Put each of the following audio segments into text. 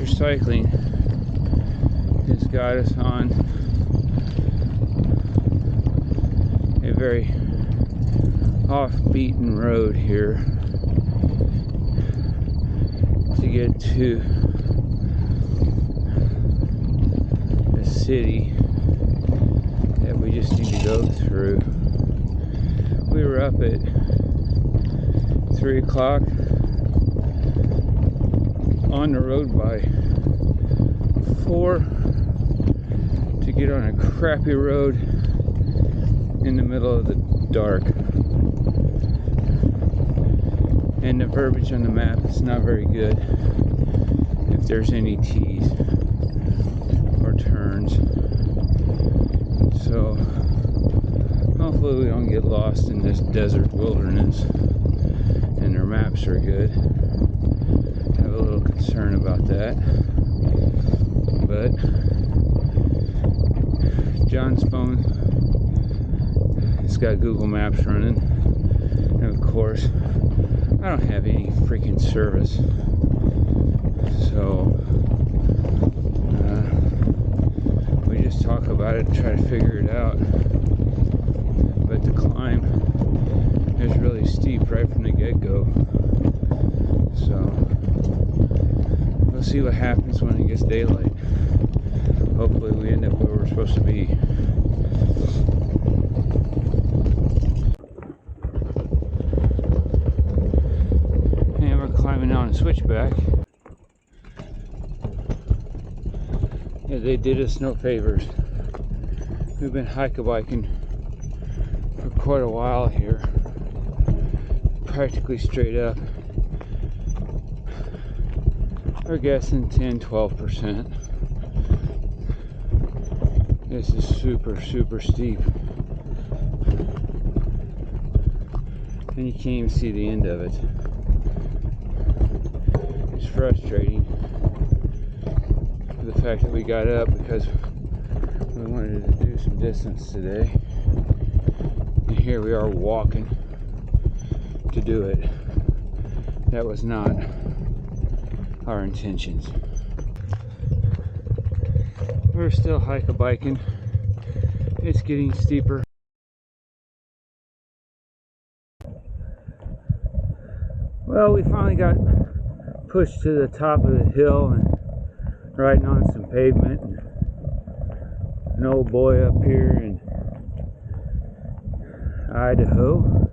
Adventure Cycling has got us on a very off-beaten road here to get to a city that we just need to go through. We were up at 3 o'clock on the road by 4 to get on a crappy road in the middle of the dark. And the verbiage on the map is not very good if there's any T's or turns. So hopefully we don't get lost in this desert wilderness and their maps are good. I have a little concern about that. But John's phone has got Google Maps running, and of course I don't have any freaking service, so we just talk about it and try to figure it out. But the climb is really steep right from the get-go, so we'll see what happens when it gets daylight. Hopefully we end up where we're supposed to be. And we're climbing down a switchback. Yeah, they did us no favors. We've been hiking for quite a while here, practically straight up. We're guessing 10-12%. This is super steep, and you can't even see the end of it. It's frustrating, the fact that we got up because we wanted to do some distance today, and here we are walking to do it. That was not our intentions. We're still hiking. It's getting steeper. Well, we finally got pushed to the top of the hill and riding on some pavement. An old boy up here in Idaho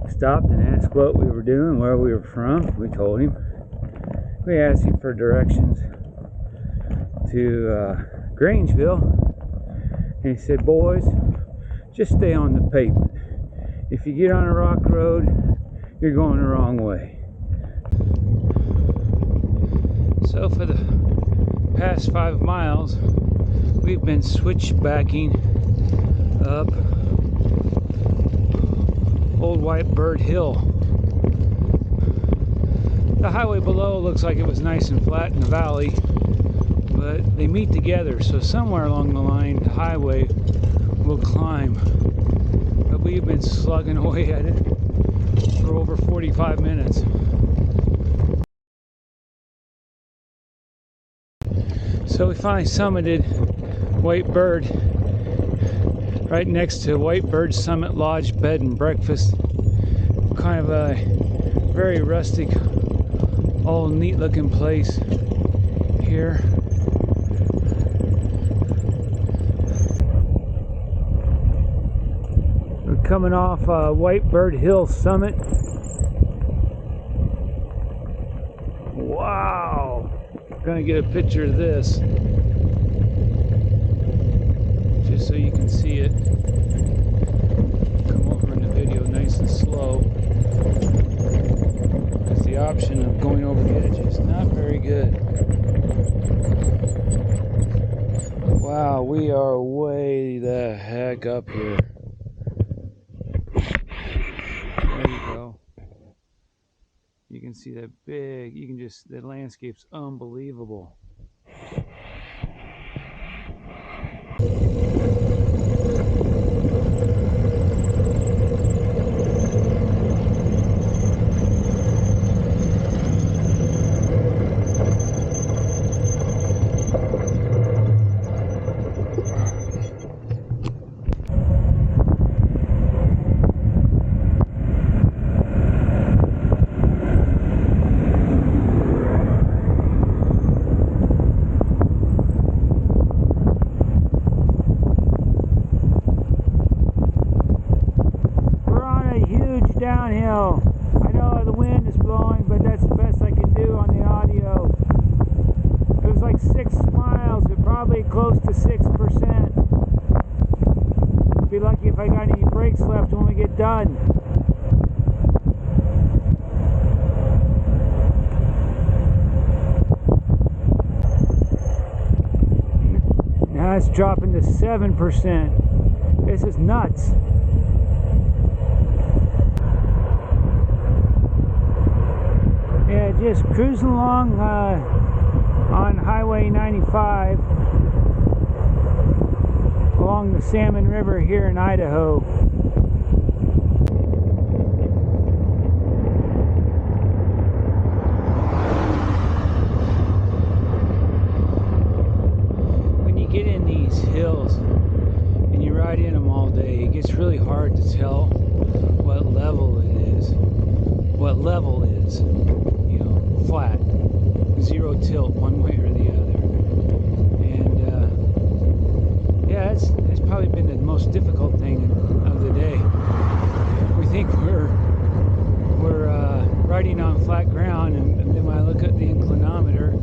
stopped and asked what we were doing, where we were from. We told him. We asked him for directions to Grangeville, and he said, "Boys, just stay on the pavement. If you get on a rock road, you're going the wrong way." So for the past 5 miles, we've been switchbacking up Old White Bird Hill. The highway below looks like it was nice and flat in the valley, but they meet together, so somewhere along the line the highway will climb. But we've been slugging away at it for over 45 minutes. So we finally summited White Bird, right next to White Bird Summit Lodge Bed and Breakfast. Kind of a very rustic, old neat looking place here. We're coming off White Bird Hill Summit. Wow! Gonna get a picture of this just so you can see it. Come over in the video nice and slow, because the option of going over the edge is not very good. Wow, we are way the heck up here. There you go. You can see that big, the landscape's unbelievable. downhill. I know the wind is blowing, but that's the best I can do on the audio. It was like 6 miles, but probably close to 6%. Be lucky if I got any brakes left when we get done. Now it's dropping to 7%. This is nuts. Yeah, just cruising along on Highway 95 along the Salmon River here in Idaho. When you get in these hills and you ride in them all day, it gets really hard to tell what level it is. What level is, you know, flat, zero tilt one way or the other. And yeah, it's probably been the most difficult thing of the day. We think we're riding on flat ground, and then when I look at the inclinometer,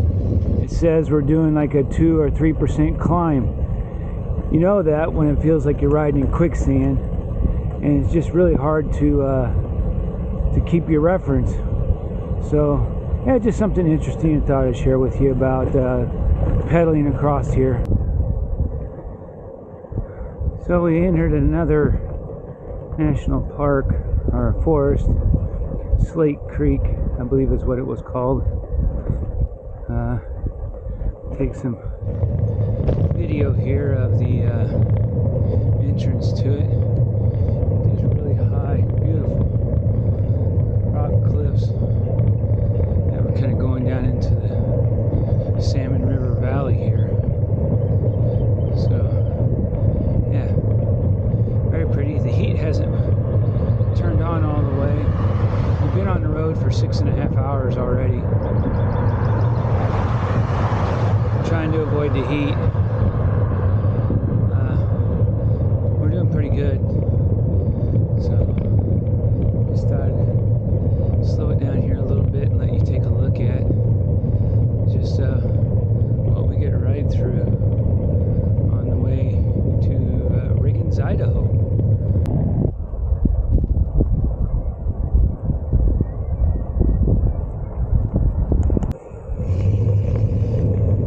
it says we're doing like a 2 or 3% climb. You know that when it feels like you're riding in quicksand, and it's just really hard to keep your reference. So yeah, just something interesting I thought I'd share with you about pedaling across here. So we entered another national park or forest, Slate Creek, I believe is what it was called. Take some video here of the entrance to it. These are really high, beautiful rock cliffs that we're kind of going down into the Salmon River Valley here. So yeah, very pretty. The heat hasn't turned on all the way. We've been on the road for 6.5 hours already, trying to avoid the heat. We're doing pretty good. So just thought I'd slow it down here a little bit and let you take a look at just what we get to ride through on the way to Riggins, Idaho.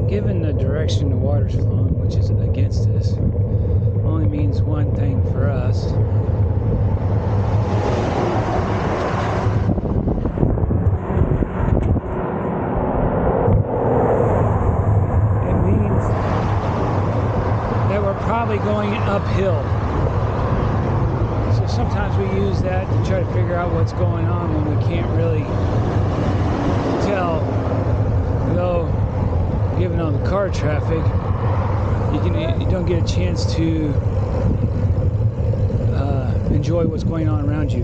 Given the direction the water's flowing, which is against us, only means one thing for us. It means that we're probably going uphill. So sometimes we use that to try to figure out what's going on when we can't really tell. Though, given all the car traffic, you don't get a chance to enjoy what's going on around you.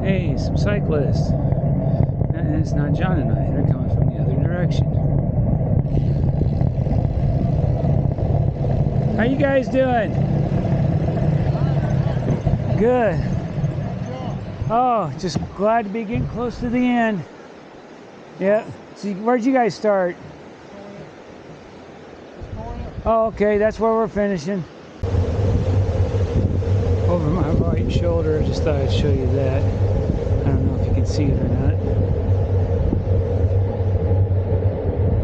Hey, some cyclists. And it's not John and I. They're coming from the other direction. How you guys doing? Good. Oh, just glad to be getting close to the end. Yeah. So where'd you guys start? Oh, okay. That's where we're finishing. Over my right shoulder, just thought I'd show you that. I don't know if you can see it or not.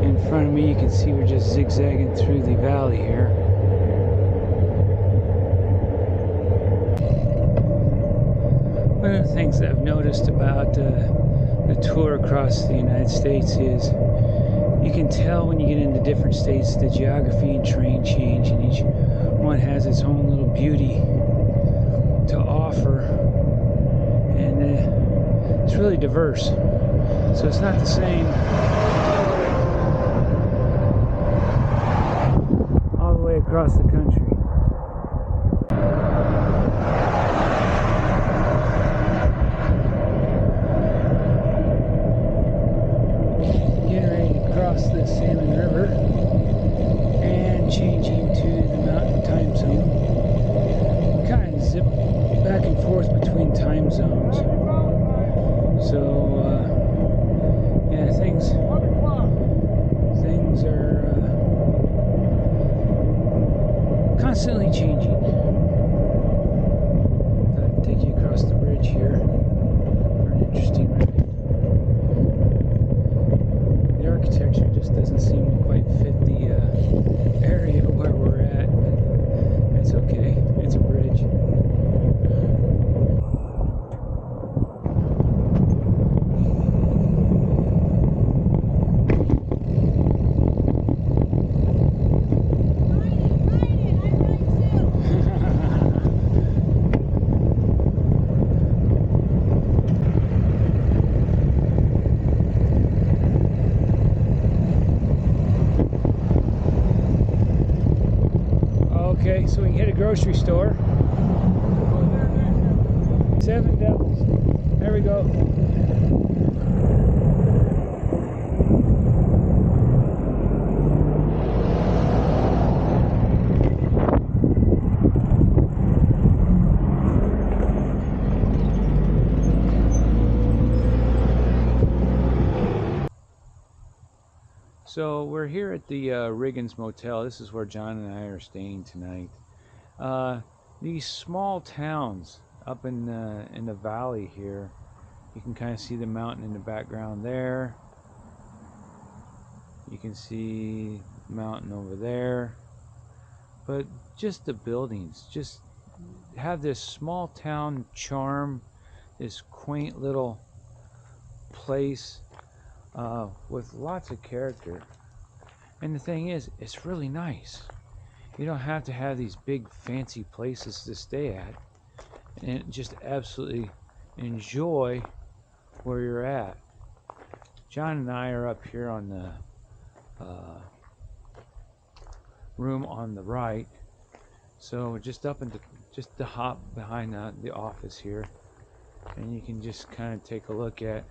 In front of me, you can see we're just zigzagging through the valley here. One of the things that I've noticed about the tour across the United States is you can tell when you get into different states the geography and terrain change, and each one has its own little beauty to offer, and it's really diverse. So it's not the same across the country. Getting ready to cross the Salmon River and changing to the Mountain Time Zone. Kind of zip back and forth between time zones. So, yeah, things are constantly changing. I'll take you across the bridge here for an interesting ride. The architecture just doesn't seem to quite fit the area where we're at, but it's okay. It's a bridge. Okay, so we can hit a grocery store. Seven Devils. There we go. So we're here at the Riggins Motel. This is where John and I are staying tonight. These small towns up in the valley here. You can kind of see the mountain in the background there. You can see the mountain over there. But just the buildings just have this small town charm, this quaint little place with lots of character. And the thing is, it's really nice. You don't have to have these big fancy places to stay at, and just absolutely enjoy where you're at. John and I are up here on the room on the right, so we're just up into just the hop behind the office here, and you can just kind of take a look at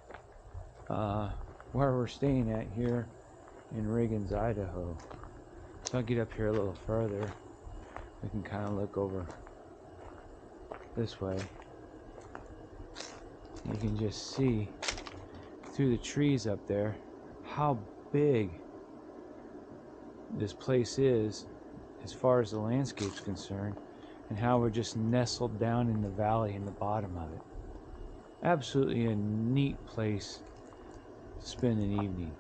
where we're staying at here in Riggins, Idaho. So I'll get up here a little further. We can kind of look over this way. You can just see through the trees up there how big this place is as far as the landscape's concerned, and how we're just nestled down in the valley in the bottom of it. Absolutely a neat place to spend an evening.